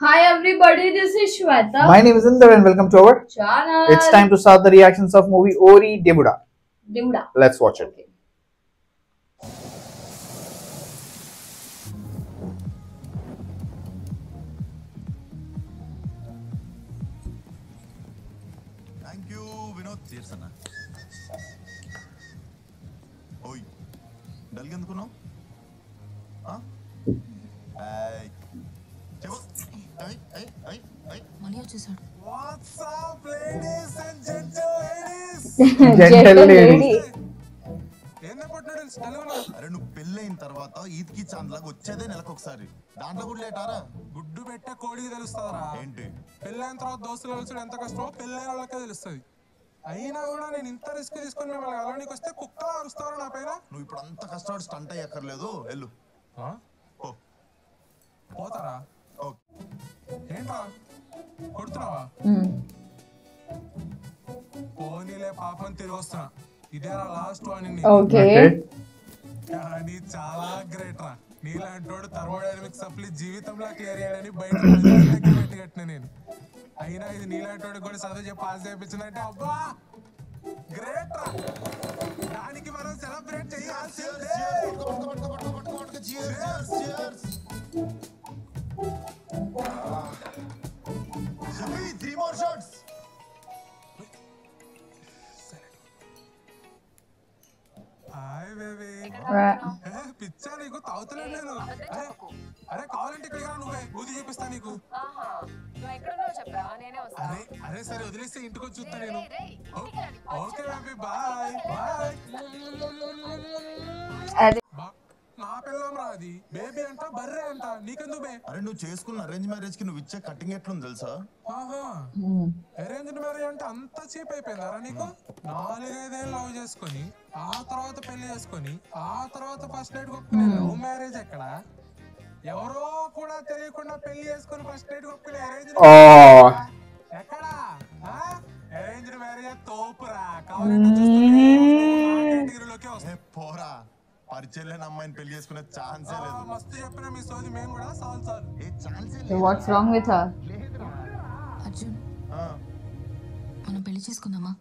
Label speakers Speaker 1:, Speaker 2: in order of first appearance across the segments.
Speaker 1: Hi everybody, this is Shweta.
Speaker 2: My name is Inder and welcome to our
Speaker 1: channel.
Speaker 2: It's time to start the reactions of movie Ori Debuda.
Speaker 1: Debuda.
Speaker 2: Let's watch it.
Speaker 1: Okay.
Speaker 3: Thank you, Vinod. Cheers, Anna. Oi, dalga endukunnao? Huh? Hey. Chevo. Hey.
Speaker 4: మళ్ళీ వచ్చేసాడు.
Speaker 3: What's up, ladies and gentlemen?
Speaker 2: Gentle lady.
Speaker 3: అరే నువ్వు పెళ్ళైన తర్వాత ఈద్కి చాంద్లాగా వచ్చేదే నెలకొకసారి. దాంట్లో కూడా లేటారా?
Speaker 5: గుడ్డు పెట్టే కోడికి తెలుస్తుందరా.
Speaker 3: ఏంటి?
Speaker 5: పెళ్ళైన తర్వాత దోస్తులు కలిసి ఎంత కష్టమో పెళ్ళైన వాళ్ళకే తెలుస్తుంది. అయినా కూడా నేను ఇంత రిస్క్ తీసుకొని మిమ్మల్ని కలవడానికి వస్తే కుక్క అరుస్తారా నా పైన?
Speaker 3: నువ్వు ఇప్పుడు అంత కష్టపడి స్టంట్ అయ్యక్కర్లేదు. వెళ్ళు.
Speaker 5: పోతారా? ఏంట్రా కొడుతున్నావా? పోనీలే పాపం తిరిగి వస్తున్నా. ఇదేరా లాస్ట్ వార్నింగ్.
Speaker 1: ఓకే.
Speaker 5: కానీ చాలా గ్రేట్ రా. నీలాంటోడు థర్మోడైనమిక్స్ సప్లీ జీవితంలో క్లియర్ చేయడానికి బయట కట్టిన నేను. అయినా ఇది నీలాంటోడు కూడా చదువు చెప్పి పాస్ చేయించిందంటే అబ్బా గ్రేట్ రా. దానికి మనం సెలబ్రేట్ చేయాల్సిందే.
Speaker 3: Three more shots.
Speaker 5: Hi baby. పిచ్చా నీకు తాగుతలేదు నేను. అరే కావాలంటే ఇక్కడ నువ్వే ఊది చూపిస్తా నీకు. అరే సరే వదిలేస్తే ఇంటికి వచ్చి చూస్తా నేను. Okay baby bye bye. నా పిల్లం రా అది. బేబీ అంట బర్రె అంట నీకెందుకు బే?
Speaker 3: అరే నువ్వు చేసుకున్న అరేంజ్ మ్యారేజ్ కి నువ్వు ఇచ్చే కటింగ్ ఎట్లుంది తెలుసా?
Speaker 5: అరేంజ్డ్ మ్యారేజ్ అంటే అంత చీప్ అయిపోయిందారా నీకు? 4-5 ఏళ్ళు లవ్ చేసుకొని ఆ తర్వాత పెళ్లి చేసుకొని ఆ తర్వాత ఫస్ట్ నైట్ కొట్టుకునే లవ్ మ్యారేజ్ ఎక్కడ? ఎవరో కూడా తెలియకుండా పెళ్లి చేసుకుని ఫస్ట్ నైట్ కొట్టుకునే అరేంజ్ ఎక్కడా? Arranged marriage తోపురా. కావాలంటే
Speaker 3: పోరా, పరిచయం లేని అమ్మాయిని పెళ్లి చేసుకునే ఛాన్సే లేదు.
Speaker 5: మస్తు చెప్పిన మీ సోది మేము కూడా సాల్సాలు.
Speaker 3: ఏ ఛాన్సే
Speaker 1: So what's wrong with her?
Speaker 4: Arjun మనం పెళ్లి చేసుకుందామా?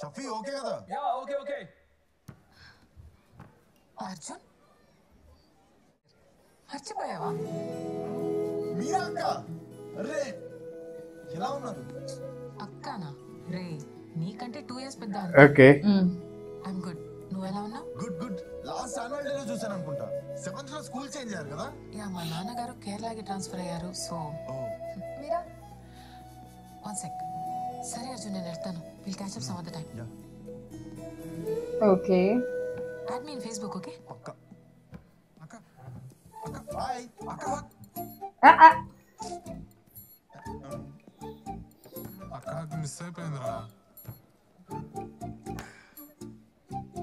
Speaker 3: షఫీ ఓకే కదా?
Speaker 5: Ya okay okay.
Speaker 4: అర్జున్ మర్చిపోయావా?
Speaker 3: మీరా అక్క? అరే ఎలా ఉన్నారు?
Speaker 4: అక్కనా? రే నీకంటే 2 years పెద్ద.
Speaker 2: Okay.
Speaker 4: I'm good. నువ్వు ఎలా ఉన్నావు?
Speaker 3: గుడ్. లాస్ట్ యాన్యువల్ డే లో చూసాను అనుకుంటా. 7th లో స్కూల్ చేంజ్ అయ్యారు కదా?
Speaker 4: యా మా నాన్నగారు కేరళకి ట్రాన్స్ఫర్ అయ్యారు. So Meera 1 sec. సరే అర్జున్ నేను వెళ్తాను. Will catch up some other time.
Speaker 1: Okay.
Speaker 4: Add me in Facebook. Okay
Speaker 3: పక్కా. అక్క బాయ్.
Speaker 5: అక్క మిస్ అయిపోయిందిరా.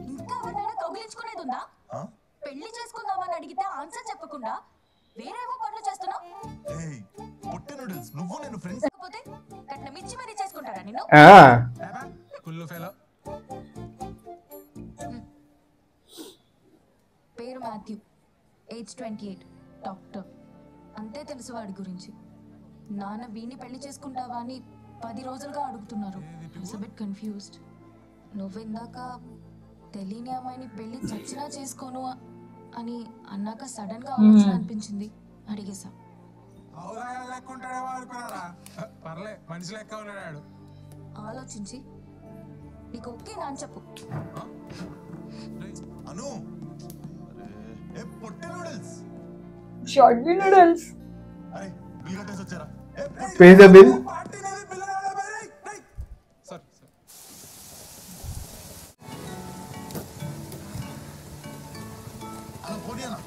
Speaker 6: ఇంకా ఎవరినైనా కౌగిలించుకునేది ఉందా? పెళ్లి చేసుకుందామని అడిగితే ఆన్సర్ చెప్పకుండా వేరేవో పనులు చేస్తున్నావు.
Speaker 3: ఏయ్ పొట్టి నూడిల్స్, నువ్వు నేను ఫ్రెండ్స్.
Speaker 6: లేకపోతే కట్నం ఇచ్చి మరీ చేసుకుంటారా నిన్ను?
Speaker 5: కుళ్ళు ఫెలో.
Speaker 6: పేరు మాథ్యూ, ఏజ్ 28, డాక్టర్. అంతే తెలుసు వాడి గురించి. నాన్న వీణ్ణి పెళ్లి చేసుకుంటావా అని 10 రోజులుగా అడుగుతున్నారు. Bit confused. నువ్విందాక తెలియని అమ్మాయిని పెళ్లి చచ్చినా చేసుకోను అని అన్నాక సడన్ గా ఆలోచన అనిపించింది. అడిగేశా.
Speaker 5: లెక్కుంటాడేమో అనుకున్నారా? పర్లే మనిషి లెక్క ఉన్నాడు.
Speaker 6: ఆలోచించి నీకు ఓకే నా అని చెప్పు.
Speaker 3: అను ఏ పొట్టి నూడిల్స్.
Speaker 1: Short noodles.
Speaker 3: అరే బిల్ కట్టేసి వచ్చారా?
Speaker 2: Pay the bill.
Speaker 3: పోనీయనా?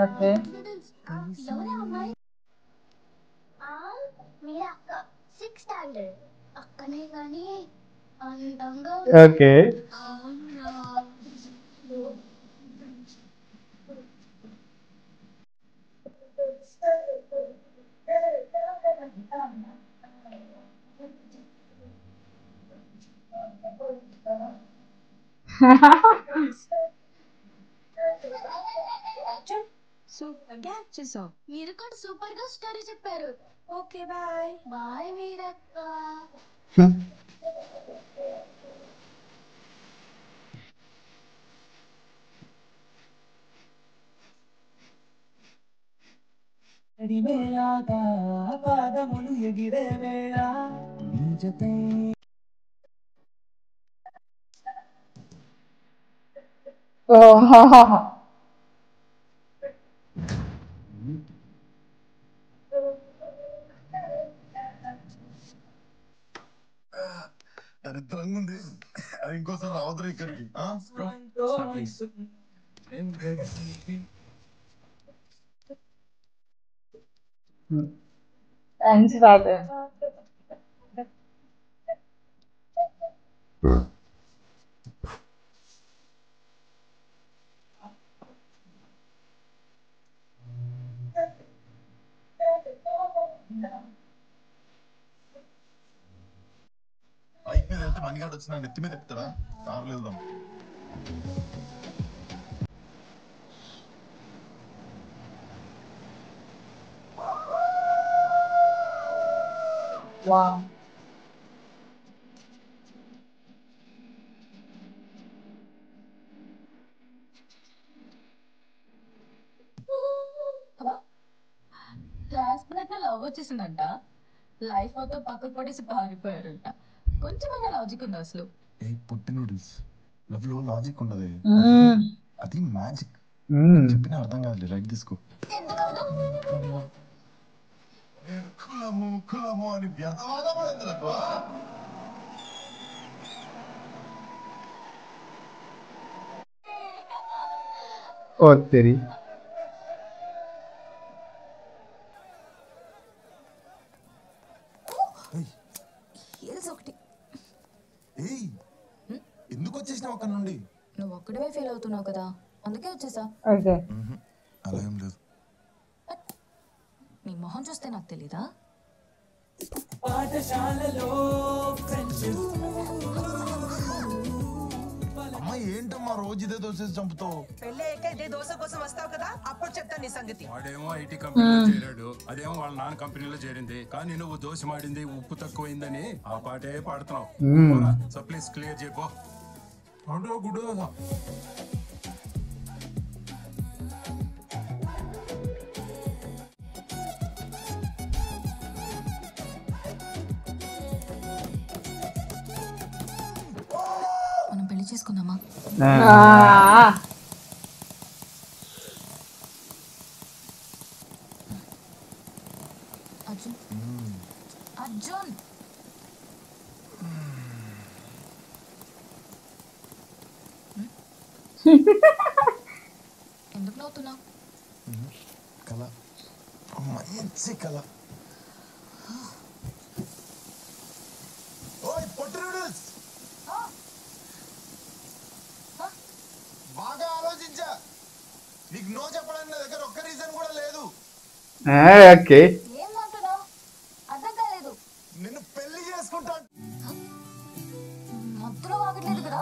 Speaker 1: ఓకే
Speaker 7: మీ అక్క 6th స్టాండర్డ్ అక్కనే కానీ అందంగా
Speaker 2: ఓకే
Speaker 7: మీరు కూడా సూపర్ గా స్టోరీ చెప్పారు. ఓకే బాయ్ బాయ్ మీరక్క.
Speaker 3: దరిద్రంగా ఉంది. అది ఇంకోసారి రావద్దు ఇక్కడికి.
Speaker 1: థ్యాంక్స్ రాదు
Speaker 3: బైక్ మీద వెళ్తే మణిగాడు వచ్చిన నెత్తి మీద ఎక్కుతారా? కార్లు వెళ్దాం.
Speaker 1: వావ్
Speaker 6: లాస్ట్ మినిట్ లో లవ్ వచ్చేసిందంట. లైఫ్ మొత్తం పక్కకు పడేసి పారిపోయారంట. కొంచెమైనా లాజిక్ ఉంది అసలు.
Speaker 3: ఏ పుట్టి నూడిల్స్ లవ్ లో లాజిక్ ఉండదు. అది మ్యాజిక్. చెప్పిన అర్థం కాదు. రైట్ తీసుకో. కులము కులము అని వ్యర్థవాదం ఎందుకు?
Speaker 2: ఓ తెరి
Speaker 6: హీల్స్ ఒకటి.
Speaker 3: ఏయ్ ఎందుకు వచ్చేసినావు అక్కడ నుండి?
Speaker 6: నువ్వు ఒక్కడే ఫీల్ అవుతున్నావు కదా, అందుకే వచ్చేసా.
Speaker 1: ఓకే
Speaker 3: అలా ఏం లేదు.
Speaker 6: నీ మొహం చూస్తే నాకు తెలీదా?
Speaker 3: అమ్మ ఏంటమ్మా రోజు ఇదే దోసేసి చంపుతావు?
Speaker 8: పెళ్ళి అయ్యాక ఇదే దోశ కోసం వస్తావు కదా, అప్పుడు చెప్తాను నీ సంగతి.
Speaker 5: వాడేమో ఐటీ కంపెనీలో చేరాడు, అదేమో వాళ్ళ నాన్న కంపెనీలో చేరింది. కానీ నువ్వు దోశ మాడింది ఉప్పు తక్కువైందని ఆ పాటే పాడుతున్నావు. సో ప్లీజ్ క్లియర్ చేయపో. అంటే గుడ్డు దోశ.
Speaker 6: మనం పెళ్లి చేసుకుందామా? అర్జున్ అర్జున్ ఎందుకు నవ్వుతున్నావు?
Speaker 3: కళ మంచి కళ. ఓయ్ పొట్టి నూడిల్స్ బాగా ఆలోచించా. నీకు నో చెప్పడానికి నా దగ్గర ఒక్క రీజన్ కూడా లేదు.
Speaker 2: ఓకే
Speaker 6: ఏం మాట్లాడావు? అర్థం కాలేదు.
Speaker 3: నిన్ను పెళ్లి చేసుకుంటా.
Speaker 6: మత్తులో ఆగట్లేదు కదా.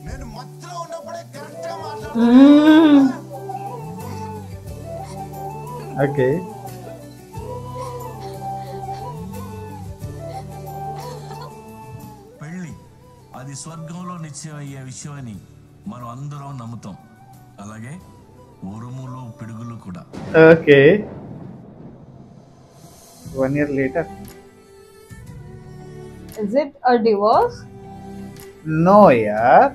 Speaker 3: నేను మధ్యలో ఉన్నప్పుడే కరెక్ట్ గా మాట్లాడుతున్నా.
Speaker 2: ఓకే
Speaker 9: పెళ్ళి అది స్వర్గంలో నిశ్చయం అయ్యే విషయం అని మనం అందరం నమ్ముతాం. అలాగే ఉరుములు పిడుగులు కూడా.
Speaker 2: Okay 1 year later.
Speaker 1: Is it a divorce?
Speaker 2: No yaar.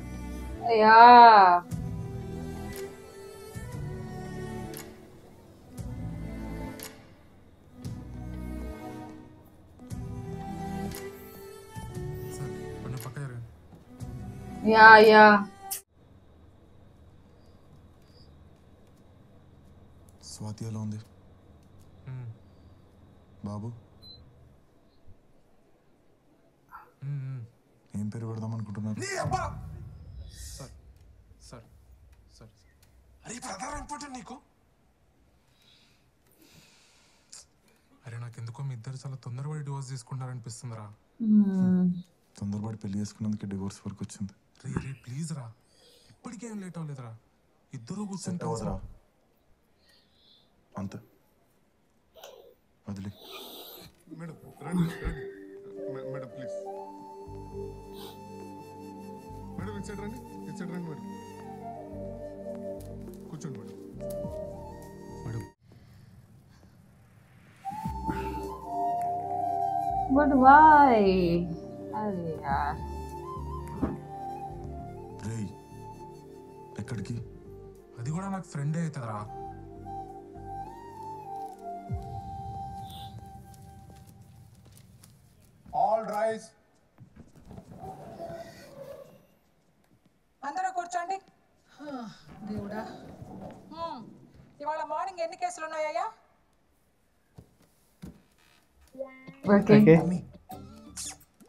Speaker 1: Yeah.
Speaker 5: Sir కొంచెం పక్క జరగండి.
Speaker 1: Yeah.
Speaker 3: స్వాతి ఎలా ఉంది బాబు? ఏం పేరు పెడదాం అనుకుంటున్నారు?
Speaker 5: సార్ అరే ప్రధాన ఇంపార్టెంట్ నీకు. అరే నాకెందుకో మీ ఇద్దరు చాలా తొందరపడి డివోర్స్ తీసుకుంటారనిపిస్తుందిరా.
Speaker 3: తొందరపడి పెళ్లి చేసుకున్నందుకే డివోర్స్ వరకు వచ్చింది.
Speaker 5: రే ప్లీజ్ రా, ఇప్పటికేం లేట్ అవ్వలేదురా. ఇద్దరు కూర్చుంటారా
Speaker 3: అంతే వదిలే.
Speaker 10: మేడం రండి మేడం ప్లీజ్. మేడం ఇచ్చాడు రండి మేడం. కూర్చోండి మేడం.
Speaker 1: But why? अरे यार.
Speaker 3: రేయ్ ఎక్కడికి?
Speaker 5: అది కూడా నాకు ఫ్రెండే అవుతుందిరా.
Speaker 11: All rice.
Speaker 8: అందరూ కూర్చోండి. దేవుడా, ఇవాళ మార్నింగ్ ఎన్ని కేసులు ఉన్నాయా?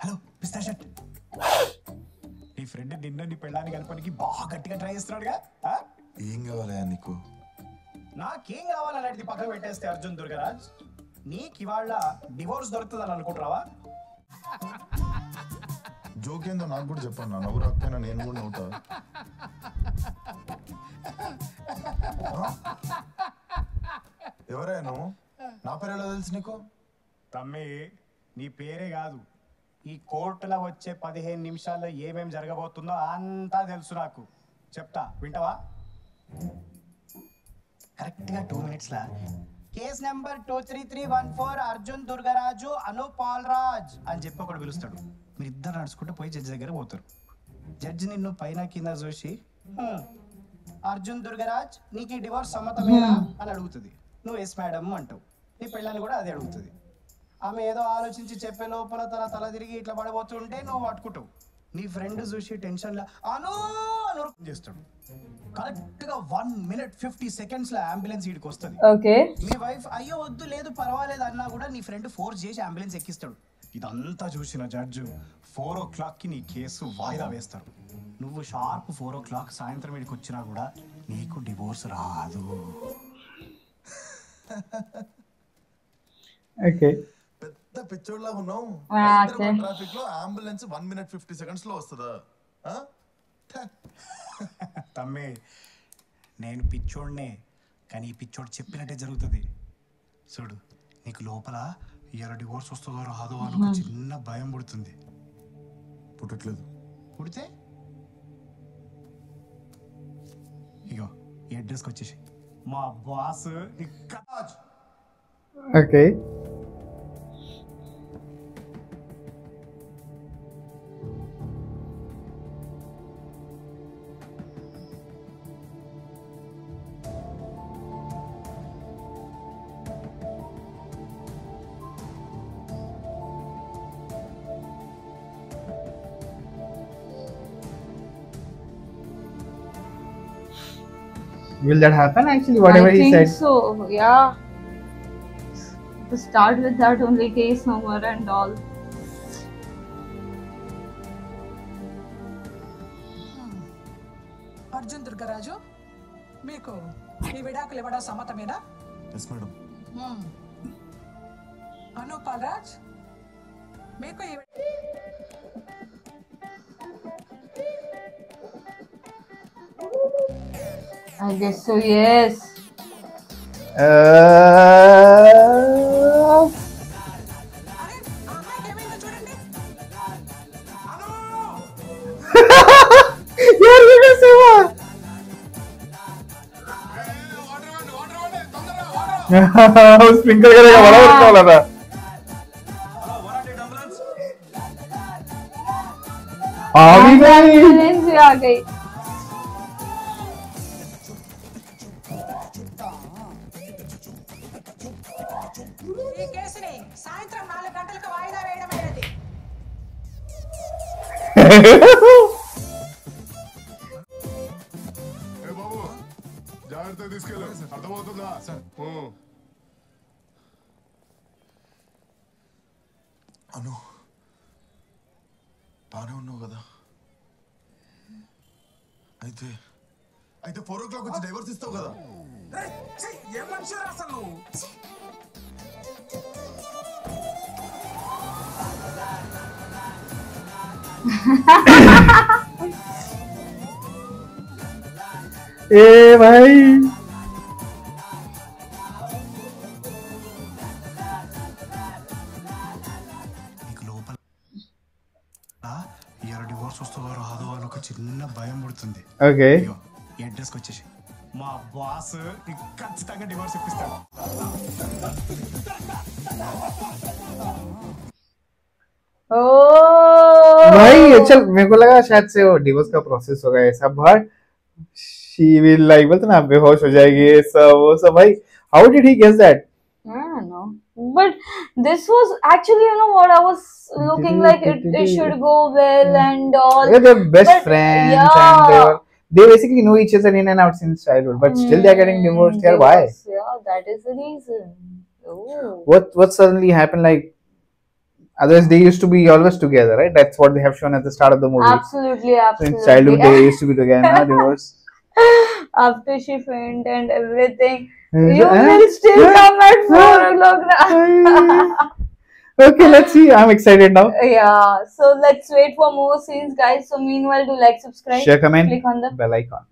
Speaker 11: హలో మిస్టర్ షట్, నీ ఫ్రెండ్ నిన్న నీ పెళ్ళాన్ని కలపడానికి బాగా గట్టిగా ట్రై చేస్తున్నాడుగా.
Speaker 3: ఏం కావాలయా నీకు?
Speaker 11: నాకేం కావాలనేది పక్కన పెట్టేస్తే అర్జున్ దుర్గరాజ్, నీకు ఇవాళ డివోర్స్ దొరుకుతుందని అనుకుంటున్నావా?
Speaker 3: జోక్ ఏందో నాకు కూడా చెప్పాను. నా నవ్వు రాకపోయినా నేను కూడా నవ్వుతా. ఎవరే నువ్వు? నా పేరు ఎలా తెలుసు నీకు?
Speaker 11: తమ్మి, నీ పేరే కాదు, ఈ కోర్టులో వచ్చే 15 నిమిషాల్లో ఏమేం జరగబోతుందో అంతా తెలుసు నాకు. చెప్తా, వింటావా? కరెక్ట్గా 2 minutesలా కేస్ నెంబర్ 23314 అర్జున్ దుర్గరాజు అనుపాల్ రాజ్ అని చెప్పి ఒకడు పిలుస్తాడు. మీరు ఇద్దరు నడుచుకుంటూ పోయి జడ్జి దగ్గర పోతారు. జడ్జి నిన్ను పైన కింద చూసి అర్జున్ దుర్గరాజ్ నీకు ఈ డివోర్స్ సమ్మతమేనా అని అడుగుతుంది. నువ్వు ఎస్ మేడం అంటావు. నీ పెళ్ళాన్ని కూడా అదే అడుగుతుంది. ఆమె ఏదో ఆలోచించి చెప్పే లోపల తల తిరిగి ఇట్లా పడబోతుంటే నువ్వు పట్టుకుంటావు. నీ ఫ్రెండ్ చూసి టెన్షన్లో అను చేస్తాడు. కరెక్ట్ గా 1 minute 50 seconds లో అంబులెన్స్ ఇడికి వస్తుంది. మీ వైఫ్ అయ్యో వద్దు లేదు పర్వాలేదు అన్నా కూడా నీ ఫ్రెండ్ ఫోర్స్ చేసి అంబులెన్స్ ఎక్కిస్తాడు. ఇదంతా చూసిన జడ్జు 4 o'clock కి నీ కేసు వాయిదా వేస్తారు. నువ్వు షార్ప్ 4 o'clock సాయంత్రం ఇడికి వచ్చినా కూడా నీకు డివోర్స్ రాదు.
Speaker 3: పెద్ద పిచ్చోడ్లా ఉన్నావు. ట్రాఫిక్ లో అంబులెన్స్ 1 minute 50 seconds లో వస్తుందా?
Speaker 11: తమ్మి, నేను పిచ్చోడ్నే, కానీ ఈ పిచ్చోడు చెప్పినట్టే జరుగుతుంది. చూడు, నీకు లోపల ఇయర్ డివోర్స్ వస్తుందో రాదో అని ఒక చిన్న భయం పుడుతుంది.
Speaker 3: పుట్టట్లేదు.
Speaker 11: పుడితే ఇగో ఈ అడ్రస్కి వచ్చేసి మా boss
Speaker 2: okay. Will that happen actually? Whatever he said.
Speaker 1: I think so. Yeah. To start with that only case number and all.
Speaker 8: Arjun Durgaraju, మీకు ఈ విడాకులు ఇవ్వడం సమ్మతమేనా?
Speaker 3: Yes madam.
Speaker 8: అనుపాల్ రాజ్, మీకు ఈ
Speaker 1: I guess so, yes.
Speaker 2: Sprinkle करेगा बड़ा वाला था.
Speaker 1: आ गई.
Speaker 8: ఈ కేసుని సాయంత్రం 4 గంటలకు వాయిదా వేయడమైనది.
Speaker 10: జాగ్రత్త తీసుకెళ్ళు అర్థమవుతుందా
Speaker 3: అను బానే ఉన్నావు కదా అయితే 4 o'clock వచ్చి డైవర్స్ ఇస్తావు కదా
Speaker 5: ఏం మనిషి అసలు నువ్వు
Speaker 2: ए भाई
Speaker 11: నీకు లోపల ఇయర్ డివోర్స్ వస్తుందో రాదో అని ఒక చిన్న భయం పుడుతుంది.
Speaker 2: ఓకే
Speaker 11: ఈ అడ్రస్కి వచ్చేసి మా బాస్ నీకు ఖచ్చితంగా డివోర్స్ ఇప్పిస్తాడు.
Speaker 2: भाई चल मेरे को लगा शायद से वो डिवोर्स का प्रोसेस होगा ऐसा बट शी विल लाइक बोलते ना बेहोश हो जाएगी ये सब वो सब भाई how did he guess that
Speaker 1: I don't know. But this was actually, you know what, I was looking like it should go well and all.
Speaker 2: Yeah, they're best friends
Speaker 1: yeah.
Speaker 2: and they basically know each other in and out since childhood but still they're getting divorced here. Why?
Speaker 1: Yeah, that is the reason. Oh.
Speaker 2: What suddenly happened like otherwise they used to be always together, right? That's what they have shown at the start of the movie.
Speaker 1: Absolutely.
Speaker 2: Since childhood they used to be together, now divorce.
Speaker 1: After she faint and everything, you will still come at 4 o'clock now.
Speaker 2: Okay, let's see. I'm excited now.
Speaker 1: Yeah, so let's wait for more scenes, guys. So meanwhile, do like, subscribe,
Speaker 2: Share, comment,
Speaker 1: click on the
Speaker 2: bell icon.